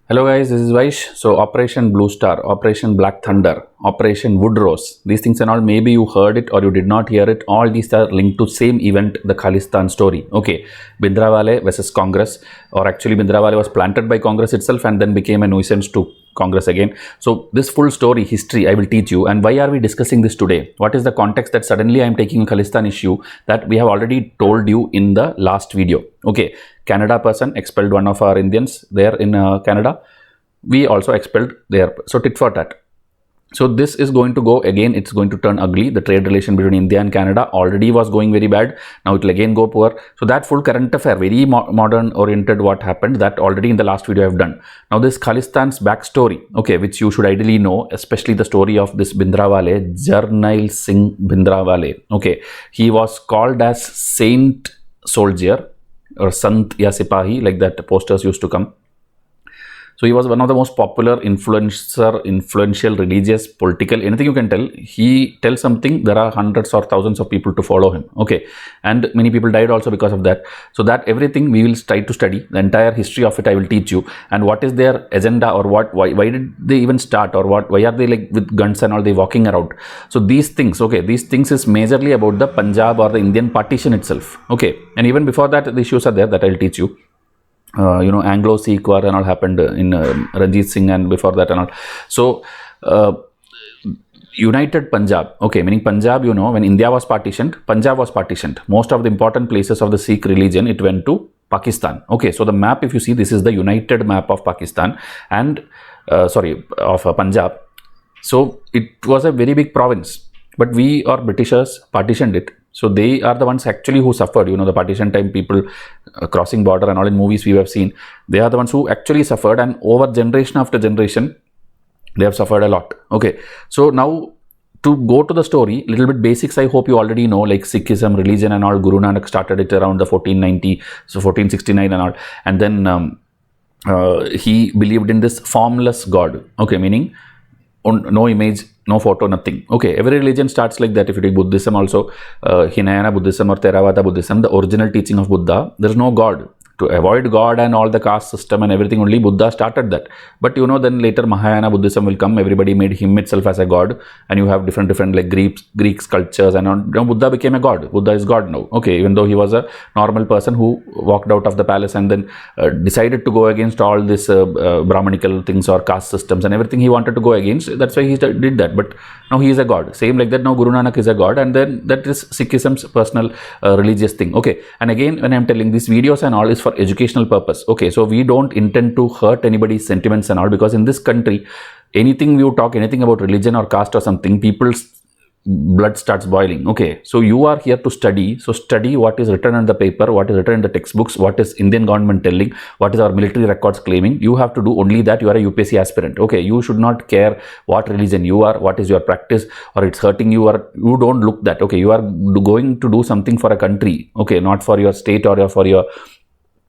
Hello guys, this is Vysh. So Operation Blue Star, Operation Black Thunder, Operation Wood Rose, these things and all, maybe you heard it or you did not hear it. All these are linked to same event, the Khalistan story. Okay, Bhindranwale versus Congress, or actually Bhindranwale was planted by Congress itself and then became a nuisance to Congress again. So this full story, history, I will teach you. And why are we discussing this today? What is the context that suddenly I am taking a Khalistan issue that we have already told you in the last video? Okay, Canada person expelled one of our Indians there in Canada. We also expelled there. So tit for tat. So this is going to go again, it's going to turn ugly. The trade relation between India and Canada already was going very bad. Now it will again go poor. So that full current affair, very modern oriented what happened, that already in the last video I have done. Now this Khalistan's backstory, okay, which you should ideally know, especially the story of this Bhindranwale, Ranjit Singh Bhindranwale. Okay, he was called as Saint Soldier or Sant ya Sipahi, like that posters used to come. So he was one of the most popular influential, religious, political, anything you can tell. He tells something, there are hundreds or thousands of people to follow him. Okay, and many people died also because of that. So that everything we will try to study. The entire history of it I will teach you. And what is their agenda, or why did they even start, or why are they like with guns and all, they walking around. So these things, okay, these things is majorly about the Punjab or the Indian partition itself. Okay, and even before that the issues are there that I will teach you. Anglo-Sikh war and all happened in Ranjit Singh and before that and all. So, United Punjab, okay, meaning Punjab, when India was partitioned, Punjab was partitioned. Most of the important places of the Sikh religion, it went to Pakistan. Okay, so the map, if you see, this is the united map of Pakistan and, of Punjab. So, it was a very big province, but we or Britishers partitioned it. So they are the ones actually who suffered, the partition time, people crossing border and all in movies we have seen. They are the ones who actually suffered, and over generation after generation, they have suffered a lot. Okay, so now to go to the story, little bit basics I hope you already know, like Sikhism, religion and all. Guru Nanak started it around the 1490, so 1469 and all. And then he believed in this formless God, okay, meaning no image, no photo, nothing. Okay, every religion starts like that. If you take Buddhism also, Hinayana Buddhism or Theravada Buddhism, the original teaching of Buddha, there is no God. To avoid God and all the caste system and everything, only Buddha started that. But then later Mahayana Buddhism will come. Everybody made him itself as a god, and you have different like Greek sculptures and all. Buddha became a god. Buddha is God now. Okay, even though he was a normal person who walked out of the palace and then decided to go against all this Brahmanical things or caste systems and everything he wanted to go against. That's why he did that. But now he is a god. Same like that. Now Guru Nanak is a god, and then that is Sikhism's personal religious thing. Okay, and again when I am telling these videos and all is for educational purpose. Okay, so we don't intend to hurt anybody's sentiments and all, because in this country, anything you talk, anything about religion or caste or something, people's blood starts boiling. Okay, so you are here to study. So study what is written on the paper, what is written in the textbooks, what is Indian government telling, what is our military records claiming. You have to do only that. You are a UPSC aspirant. Okay, you should not care what religion you are, what is your practice, or it's hurting you, or you don't look that. Okay, you are going to do something for a country. Okay, not for your state or for your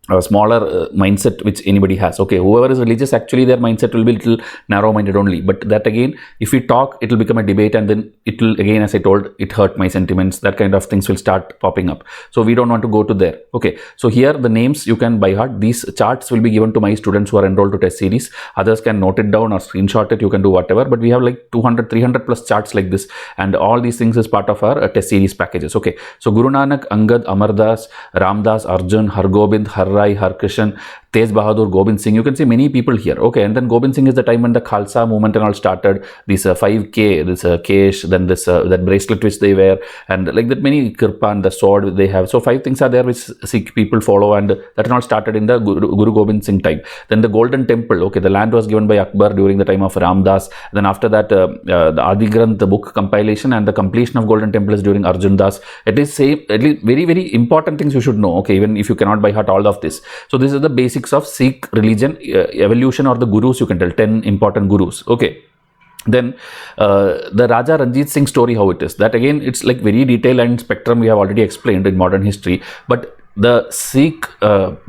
a smaller mindset which anybody has. Okay, whoever is religious, actually their mindset will be little narrow-minded only. But that again, if we talk, it will become a debate, and then it will again, as I told, it hurt my sentiments. That kind of things will start popping up. So we don't want to go to there. Okay, so here the names you can by heart. These charts will be given to my students who are enrolled to test series. Others can note it down or screenshot it. You can do whatever. But we have like 200, 300 plus charts like this, and all these things is part of our test series packages. Okay, so Guru Nanak, Angad, Amardas, Ramdas, Arjun, Hargobind, Rai, Harkishan, Tej Bahadur, Gobind Singh. You can see many people here. Okay, and then Gobind Singh is the time when the Khalsa movement and all started. This 5K, this Kesh, then this that bracelet which they wear, and like that many kirpan, the sword they have. So 5 things are there which Sikh people follow, and that all started in the Guru Gobind Singh time. Then the Golden Temple. Okay, the land was given by Akbar during the time of Ramdas. Then after that, the Adi Granth, the book compilation and the completion of Golden Temple is during Arjun Das. At least very, very important things you should know. Okay, even if you cannot by heart all of this. So this is the basics of Sikh religion, evolution, or the gurus you can tell, 10 important gurus. Okay. Then the Raja Ranjit Singh story, how it is. That again, it's like very detailed and spectrum we have already explained in modern history. But the Sikh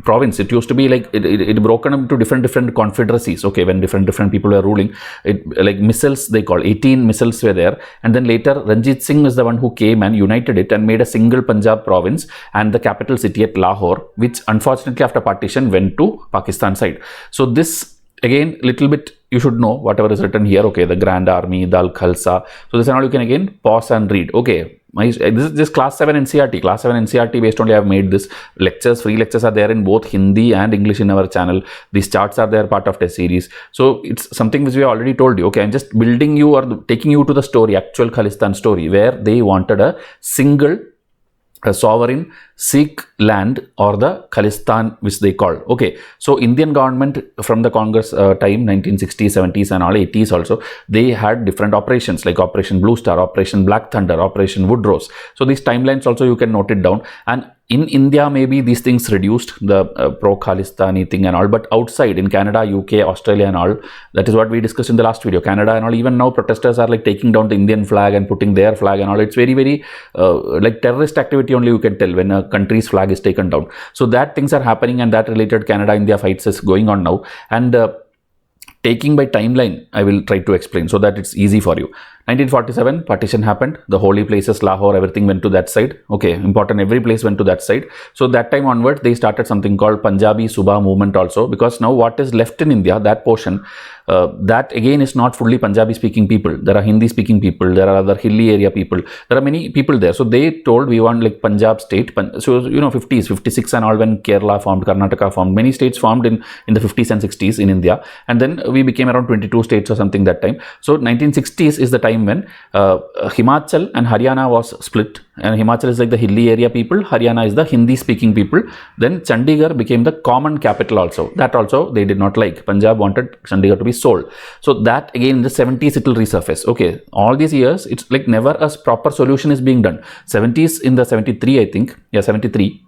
province, it used to be like it broken up into different confederacies. Okay, when different people were ruling, it like missals they call 18 missals were there, and then later Ranjit Singh is the one who came and united it and made a single Punjab province and the capital city at Lahore, which unfortunately after partition went to Pakistan side. So this again, little bit you should know whatever is written here. Okay, the Grand Army, Dal Khalsa. So this and all you can again pause and read. Okay, this is just class 7 NCRT. Class 7 NCRT based only I have made this. Lectures, free lectures are there in both Hindi and English in our channel. These charts are there, part of test series. So it's something which we already told you. Okay, I'm just building you or taking you to the story, actual Khalistan story, where they wanted a single sovereign Sikh land, or the Khalistan, which they called. Okay, so Indian government from the Congress time, 1960s, 70s and all 80s also, they had different operations like Operation Blue Star, Operation Black Thunder, Operation Wood Rose. So these timelines also you can note it down. And in India, maybe these things reduced, the pro-Khalistani thing and all, but outside in Canada, UK, Australia and all, that is what we discussed in the last video. Canada and all, even now protesters are like taking down the Indian flag and putting their flag and all. It's very, very like terrorist activity only you can tell when a country's flag is taken down. So that things are happening, and that related Canada-India fights is going on now. And taking by timeline, I will try to explain so that it's easy for you. 1947, partition happened. The holy places, Lahore, everything went to that side. Okay, important, every place went to that side. So that time onward, they started something called Punjabi Subha movement also, because now what is left in India, that portion, that again is not fully Punjabi speaking people. There are Hindi speaking people, there are other hilly area people, there are many people there. So they told we want like Punjab state. So you know, 50s, 56 and all, when Kerala formed, Karnataka formed, many states formed in the 50s and 60s in India. And then we became around 22 states or something that time. So 1960s is the time when Himachal and Haryana was split, and Himachal is like the hilly area people, Haryana is the Hindi speaking people. Then Chandigarh became the common capital also. That also they did not like. Punjab wanted Chandigarh to be sold. So that again in the 70s it will resurface. Okay, all these years it's like never a proper solution is being done. 70s, in the 73 I think, yeah, 73.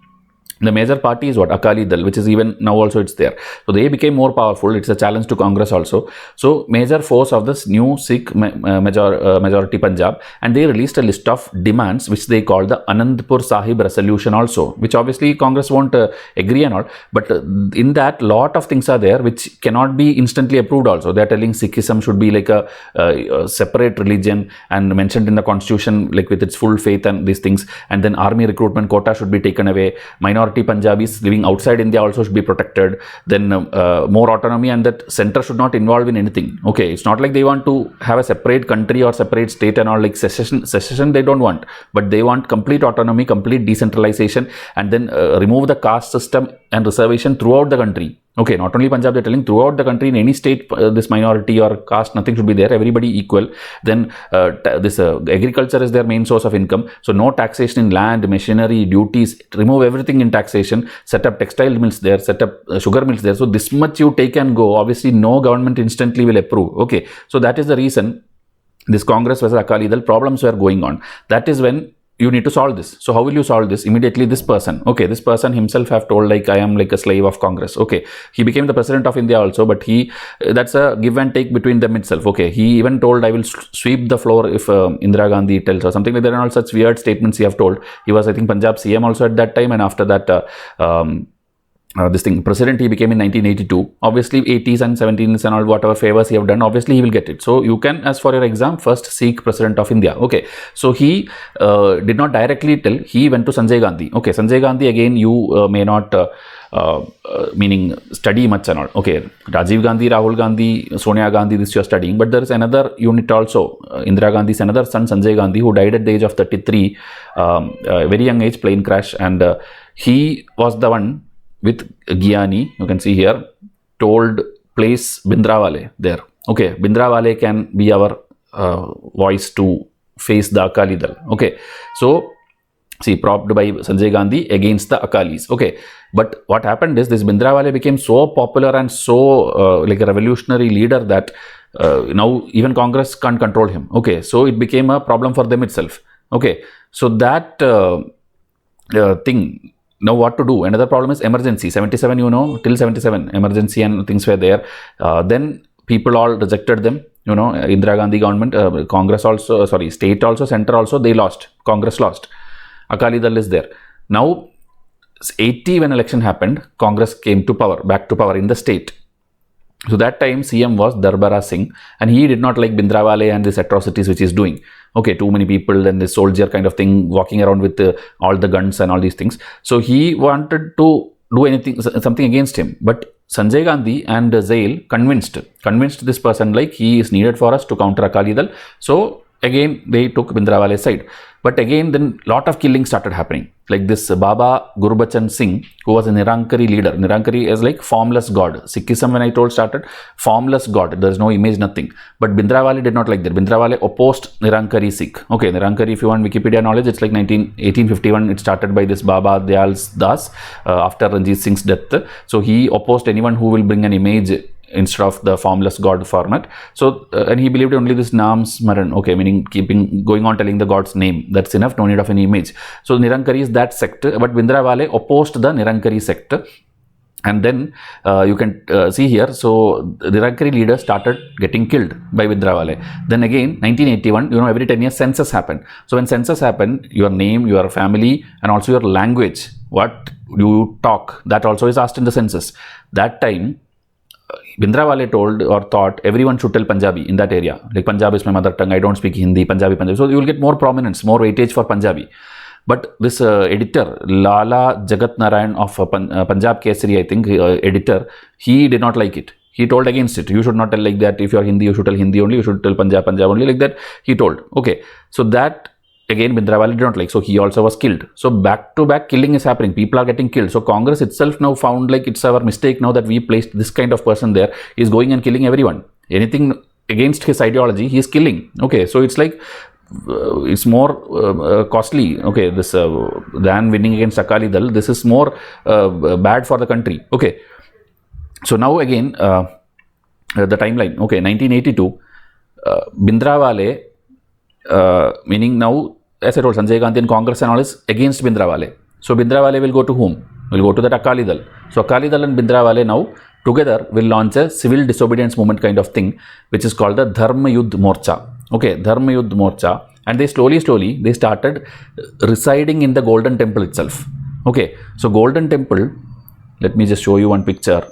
The major party is what? Akali Dal, which is even now also it's there. So they became more powerful. It's a challenge to Congress also. So major force of this new Sikh majority Punjab, and they released a list of demands which they call the Anandpur Sahib resolution also, which obviously Congress won't agree and all. But in that, lot of things are there which cannot be instantly approved also. They are telling Sikhism should be like a separate religion and mentioned in the constitution like with its full faith and these things. And then army recruitment quota should be taken away. Minority Punjabis living outside India also should be protected. Then more autonomy, and that center should not involve in anything. Okay, it's not like they want to have a separate country or separate state and all, like secession they don't want, but they want complete autonomy, complete decentralization, and then remove the caste system and reservation throughout the country. Okay, not only Punjab, they're telling throughout the country, in any state, this minority or caste, nothing should be there, everybody equal. Then this agriculture is their main source of income. So no taxation in land, machinery, duties, remove everything in taxation, set up textile mills there, set up sugar mills there. So this much you take and go. Obviously, no government instantly will approve. Okay, so that is the reason this Congress versus Akali Dal problems were going on. That is when you need to solve this. So how will you solve this? Immediately this person, okay, this person himself have told like I am like a slave of Congress. Okay, he became the president of India also, but he, that's a give and take between them itself. Okay, he even told I will sweep the floor if Indira Gandhi tells or something like that, and all such weird statements he have told. He was I think Punjab CM also at that time, and after that this thing president he became in 1982. Obviously 80s and 17s and all whatever favors he have done, obviously he will get it. So you can, as for your exam, first seek president of India. Okay, so he did not directly tell, he went to Sanjay Gandhi. Okay, Sanjay Gandhi again you may not meaning study much and all. Okay, Rajiv Gandhi, Rahul Gandhi, Sonia Gandhi, this you are studying, but there is another unit also. Indira Gandhi's another son, Sanjay Gandhi, who died at the age of 33, very young age, plane crash, and he was the one with Gyani, you can see here, told place Bhindranwale there. Okay, Bhindranwale can be our voice to face the Akali Dal. Okay, so see, propped by Sanjay Gandhi against the Akalis. Okay, but what happened is this Bhindranwale became so popular and so like a revolutionary leader that now even Congress can't control him. Okay, so it became a problem for them itself. Okay, so that thing. Now what to do? Another problem is emergency. 77, you know, till 77, emergency and things were there. Then people all rejected them. You know, Indira Gandhi government, Congress also, sorry, state also, center also, they lost. Congress lost. Akali Dal is there. Now, 80 when election happened, Congress came to power, back to power in the state. So that time CM was Darbara Singh, and he did not like Bhindranwale and these atrocities which he is doing. Okay, too many people and this soldier kind of thing walking around with all the guns and all these things. So he wanted to do anything, something against him. But Sanjay Gandhi and Zail convinced this person like he is needed for us to counter Akali Dal. So again they took Bhindranwale's side. But again then lot of killing started happening. Like this Baba Gurbachan Singh, who was a Nirankari leader. Nirankari is like formless god. Sikhism, when I told, started formless god. There is no image, nothing. But Bhindranwale did not like that. Bhindranwale opposed Nirankari Sikh. Okay, Nirankari, if you want Wikipedia knowledge, it's like 1851. It started by this Baba Dayal Das after Ranjit Singh's death. So he opposed anyone who will bring an image instead of the formless god format. So and he believed only this Naam Smaran, okay, meaning going on telling the god's name. That's enough, no need of any image. So Nirankari is that sect, but Bhindranwale opposed the Nirankari sect. And then you can see here, so the Nirankari leaders started getting killed by Bhindranwale. Then again 1981, every 10 years census happened. So when census happened, your name, your family, and also your language, what do you talk, that also is asked in the census. That time Bhindranwale told or thought everyone should tell Punjabi in that area. Like Punjab is my mother tongue, I don't speak Hindi, Punjabi. So you will get more prominence, more weightage for Punjabi. But this editor, Lala Jagat Narayan of Punjab Kesari, I think, editor, he did not like it. He told against it. You should not tell like that. If you are Hindi, you should tell Hindi only. You should tell Punjab only, like that. He told. Okay. So that again Bhindranwale did not like. So he also was killed. So back to back killing is happening. People are getting killed. So Congress itself now found like it's our mistake now that we placed this kind of person there. He's going and killing everyone. Anything against his ideology, he is killing. Okay. So it's like it's more costly, okay, this than winning against Akali Dal. This is more bad for the country. Okay. So now again the timeline. Okay, 1982, Bhindranwale, meaning now, as I told, Sanjay Gandhi and Congress and all is against Bhindranwale. So Bhindranwale will go to whom? Will go to that Akali Dal. So Akali Dal and Bhindranwale now together will launch a civil disobedience movement kind of thing, which is called the Dharma Yudh Morcha. Okay, Dharma Yudh Morcha. And they slowly they started residing in the Golden Temple itself. Okay, so Golden Temple, let me just show you one picture.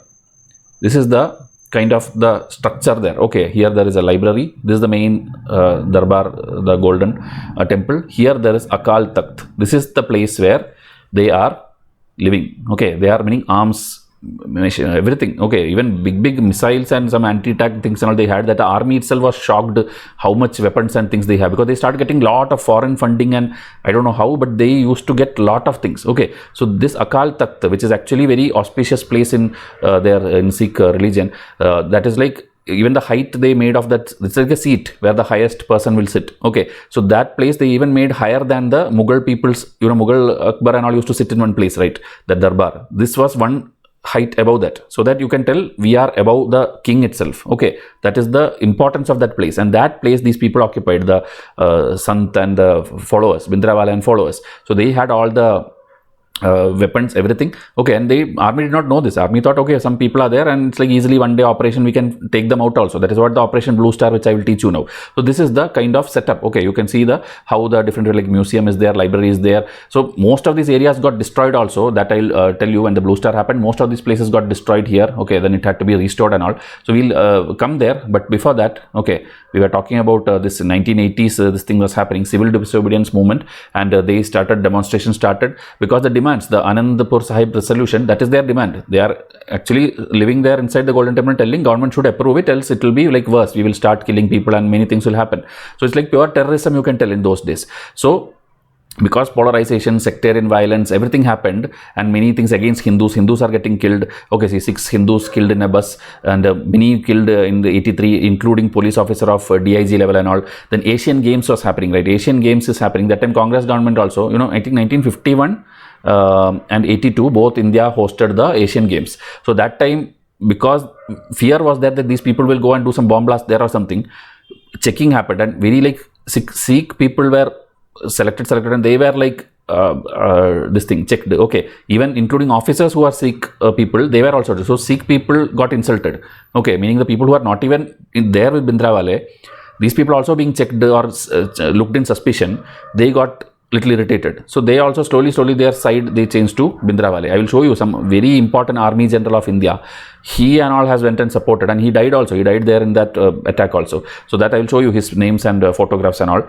This is the kind of the structure there. Okay, here there is a library. This is the main Darbar, the Golden Temple. Here there is Akal Takht. This is the place where they are living. Okay, they are meaning arms, everything. Okay, even big missiles and some anti-tank things and all they had, that the army itself was shocked how much weapons and things they have, because they started getting lot of foreign funding, and I don't know how, but they used to get lot of things. Okay, so this Akal Takht, which is actually very auspicious place in in Sikh religion, that is like even the height they made of that, it's like a seat where the highest person will sit. Okay, so that place they even made higher than the Mughal people's, Mughal Akbar and all used to sit in one place, right? That Darbar. This was one height above that, so that you can tell we are above the king itself. Okay, that is the importance of that place, and that place these people occupied, the Sant and the followers, Bhindranwale and followers. So they had all the weapons, everything. Okay, and the army did not know this. Army thought, okay, some people are there and it's like easily one day operation, we can take them out also. That is what the Operation Blue Star, which I will teach you now. So this is the kind of setup. Okay, you can see how the different, like museum is there, library is there. So most of these areas got destroyed also. That I'll tell you when the Blue Star happened. Most of these places got destroyed here. Okay, then it had to be restored and all. So we'll come there. But before that, okay, we were talking about this 1980s, this thing was happening, civil disobedience movement, and they started, demonstration started, because the demands, the Anandpur Sahib resolution, that is their demand. They are actually living there inside the Golden Temple telling government should approve it, else it will be like worse. We will start killing people and many things will happen. So it's like pure terrorism, you can tell, in those days. So because polarization, sectarian violence, everything happened, and many things against Hindus. Hindus are getting killed. Okay, see, 6 Hindus killed in a bus, and many killed in the 83, including police officer of DIG level and all. Then Asian Games was happening, right? Asian Games is happening. That time Congress government also, I think 1951 and 82, both India hosted the Asian Games. So that time, because fear was there that these people will go and do some bomb blast there or something, checking happened, and very like Sikh people were selected, and they were like this thing checked. Okay, even including officers who are Sikh people, they were also. So Sikh people got insulted. Okay, meaning the people who are not even there with Bhindranwale, these people also being checked or looked in suspicion, they got little irritated. So they also slowly their side they changed to Bhindranwale. I will show you some very important army general of India. He and all has went and supported, and he died also. He died there in that attack also. So that I will show you his names and photographs and all.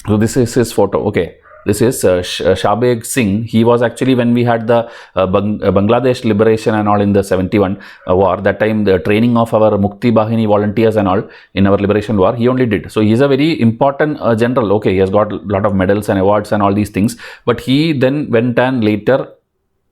So this is his photo. Okay, this is Shabeg Singh. He was actually, when we had the Bangladesh liberation and all in the 71 war, that time the training of our Mukti Bahini volunteers and all in our liberation war, he only did. So he is a very important general. Okay, he has got a lot of medals and awards and all these things, but he then went and later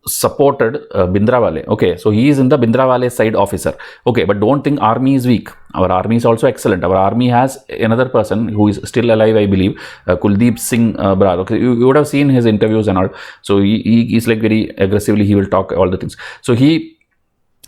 supported Bhindranwale. Okay, so he is in the Bhindranwale side officer. Okay, but don't think army is weak. Our army is also excellent. Our army has another person who is still alive, I believe, Kuldeep Singh Brad. Okay, you would have seen his interviews and all. So he is like very aggressively, he will talk all the things. So he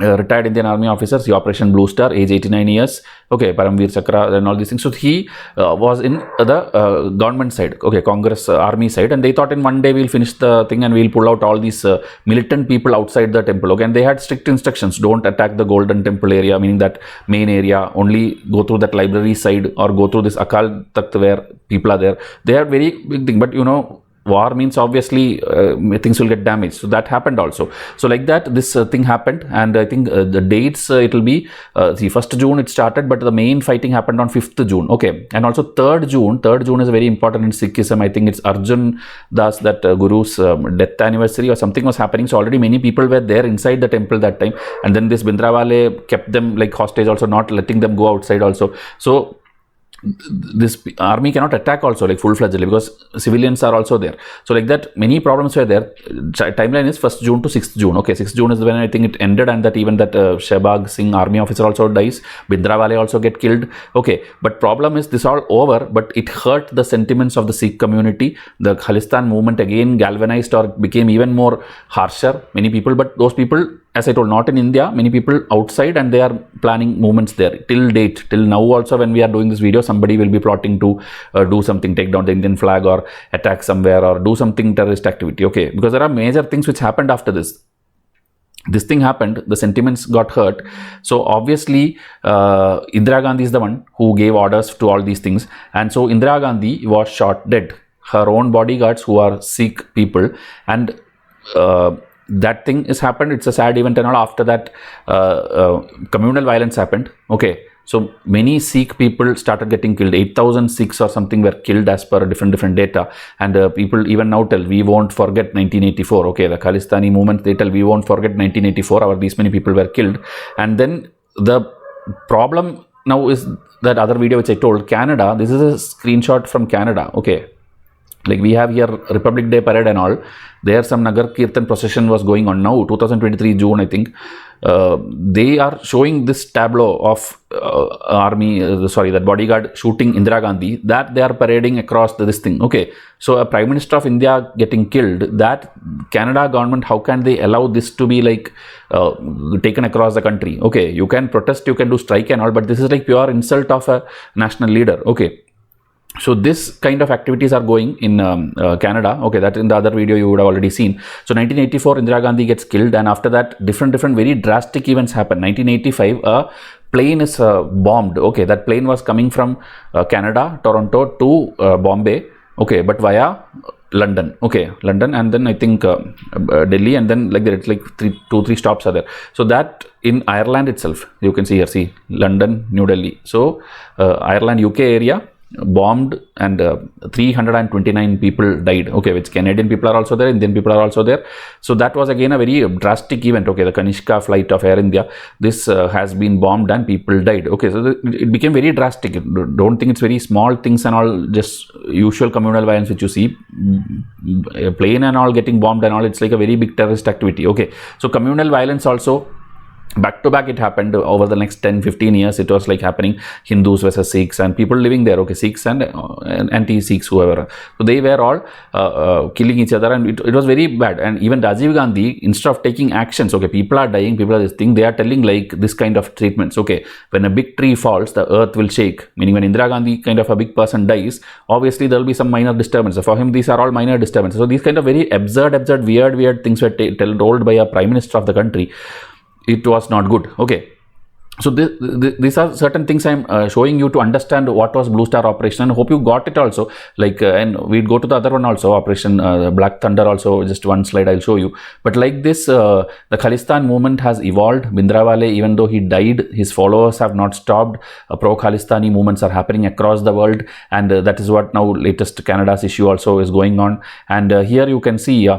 retired Indian Army officers, the Operation Blue Star, age 89 years. Okay, Paramveer Chakra and all these things. So he was in the government side, okay, Congress army side, and they thought in one day we'll finish the thing and we'll pull out all these militant people outside the temple. Okay, and they had strict instructions: don't attack the Golden Temple area, meaning that main area. Only go through that library side or go through this Akal Takht where people are there. They are very big thing, but you know, war means obviously things will get damaged. So that happened also. So like that, this thing happened, and I think the dates it will be see, 1st June it started, but the main fighting happened on 5th June. Okay, and also 3rd June. 3rd June is very important in Sikhism. I think it's Arjun Das, that Guru's death anniversary or something was happening. So already many people were there inside the temple that time, and then this Bhindranwale kept them like hostage, also not letting them go outside also. So this army cannot attack also like full-fledgedly because civilians are also there. So like that, many problems were there. Timeline is 1st June to 6th June. Okay, 6th June is when I think it ended, and that even that Shabag Singh army officer also dies. Bhindranwale also get killed. Okay, but problem is this all over, but it hurt the sentiments of the Sikh community. The Khalistan movement again galvanized or became even more harsher. Many people, but those people, as I told, not in India, many people outside, and they are planning movements there till date, till now also. When we are doing this video, somebody will be plotting to do something, take down the Indian flag or attack somewhere or do something terrorist activity. Okay, because there are major things which happened after this. This thing happened, the sentiments got hurt. So obviously Indira Gandhi is the one who gave orders to all these things, and so Indira Gandhi was shot dead. Her own bodyguards, who are Sikh people, and that thing has happened. It's a sad event and all. After that communal violence happened. Okay, so many Sikh people started getting killed. 8,000 Sikhs or something were killed as per different data, and people even now tell, we won't forget 1984. Okay, the Khalistani movement, they tell, we won't forget 1984. These many people were killed. And then the problem now is that other video which I told, Canada. This is a screenshot from Canada. Okay, like we have here Republic Day parade and all. There some Nagar Kirtan procession was going on now, 2023 June, I think. They are showing this tableau of that bodyguard shooting Indira Gandhi, that they are parading across this thing. Okay, so a Prime Minister of India getting killed, that Canada government, how can they allow this to be like taken across the country? Okay, you can protest, you can do strike and all, but this is like pure insult of a national leader. Okay, so this kind of activities are going in Canada. Okay, that in the other video you would have already seen. So 1984, Indira Gandhi gets killed, and after that different very drastic events happen. 1985, a plane is bombed. Okay, that plane was coming from Canada, Toronto to Bombay. Okay, but via London. Okay, London, and then I think Delhi, and then like that, it's like 2-3 stops are there. So that in Ireland itself, you can see here, see London, New Delhi. So Ireland, UK area bombed, and 329 people died. Okay, which Canadian people are also there, Indian people are also there. So that was again a very drastic event. Okay, the Kanishka flight of Air India, this has been bombed and people died. Okay, so it became very drastic. Don't think it's very small things and all, just usual communal violence which you see, a plane and all getting bombed and all. It's like a very big terrorist activity. Okay, so communal violence also back to back it happened over the next 10-15 years. It was like happening, Hindus versus Sikhs and people living there. Okay, Sikhs and anti-Sikhs, whoever, so they were all killing each other, and it was very bad. And even Rajiv Gandhi, instead of taking actions, okay, people are dying, people are this thing, they are telling like this kind of treatments. Okay, when a big tree falls, the earth will shake, meaning when Indira Gandhi kind of a big person dies, obviously there will be some minor disturbances. For him, these are all minor disturbances. So these kind of very absurd weird things were told by a prime minister of the country. It was not good. Okay, So these are certain things I'm showing you to understand what was Blue Star operation, and hope you got it also. Like and we'd go to the other one also, Operation Black Thunder also. Just one slide I'll show you. But like this, the Khalistan movement has evolved. Bhindranwale, even though he died, his followers have not stopped. Pro-Khalistani movements are happening across the world, and that is what now latest Canada's issue also is going on. And here you can see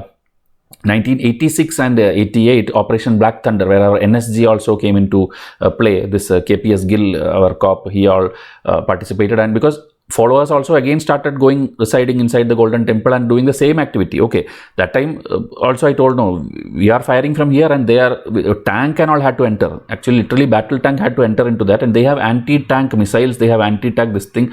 1986 and 88 Operation Black Thunder, where our NSG also came into play. This KPS Gill, our cop, he all participated, and because followers also again started residing inside the Golden Temple and doing the same activity. Okay, that time also I told, no, we are firing from here, and they are tank and all had to enter. Actually, literally battle tank had to enter into that, and they have anti-tank missiles, they have anti-tank this thing.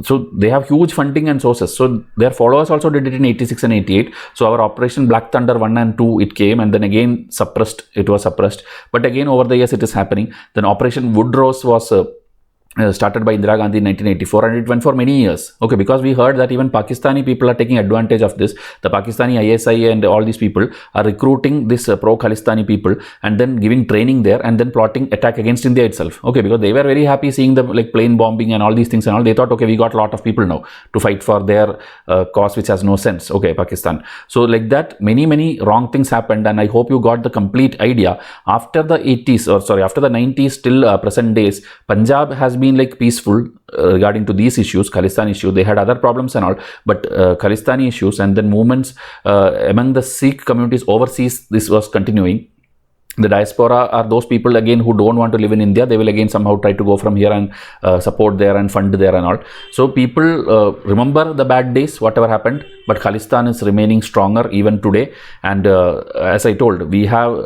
So they have huge funding and sources. So their followers also did it in 86 and 88. So our Operation Black Thunder 1 and 2, it came, and then again suppressed. It was suppressed, but again over the years it is happening. Then Operation Woodrose was started by Indira Gandhi in 1984, and it went for many years. Okay, because we heard that even Pakistani people are taking advantage of this. The Pakistani ISI and all these people are recruiting this pro-Khalistani people and then giving training there, and then plotting attack against India itself. Okay, because they were very happy seeing the like plane bombing and all these things and all. They thought, okay, we got a lot of people now to fight for their cause, which has no sense. Okay, Pakistan. So like that, many wrong things happened, and I hope you got the complete idea. After the 80s, or sorry, after the 90s till present days, Punjab has been like peaceful regarding to these issues. Khalistan issue, they had other problems and all, but Khalistani issues and then movements among the Sikh communities overseas, this was continuing. The diaspora are those people again who don't want to live in India. They will again somehow try to go from here and support there and fund there and all. So people remember the bad days, whatever happened, but Khalistan is remaining stronger even today. And as I told, we have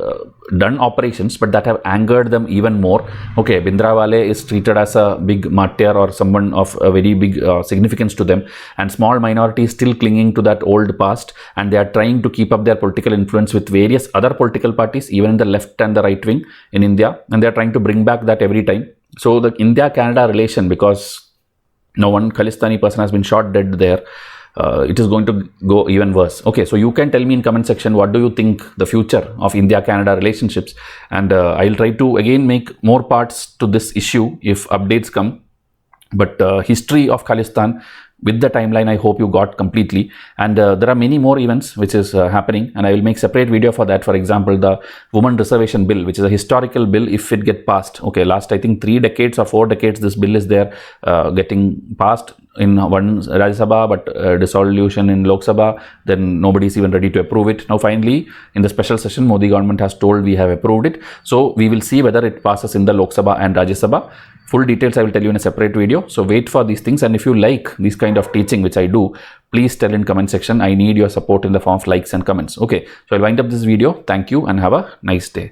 done operations, but that have angered them even more. Okay, Bhindranwale is treated as a big martyr or someone of a very big significance to them, and small minorities still clinging to that old past, and they are trying to keep up their political influence with various other political parties, even in the left and the right wing in India, and they are trying to bring back that every time. So the India-Canada relation, because no one Khalistani person has been shot dead there, it is going to go even worse. Okay, so you can tell me in comment section, what do you think the future of India-Canada relationships, and I'll try to again make more parts to this issue if updates come. But history of Khalistan with the timeline, I hope you got completely. And there are many more events which is happening, and I will make separate video for that. For example, the woman reservation bill, which is a historical bill if it get passed. Okay, last I think 3 decades or 4 decades this bill is there getting passed in one Rajya Sabha, but dissolution in Lok Sabha, then nobody is even ready to approve it. Now finally in the special session, Modi government has told we have approved it. So we will see whether it passes in the Lok Sabha and Rajya Sabha. Full details I will tell you in a separate video. So wait for these things, and if you like this kind of teaching which I do, please tell in comment section. I need your support in the form of likes and comments. Okay, so I'll wind up this video. Thank you and have a nice day.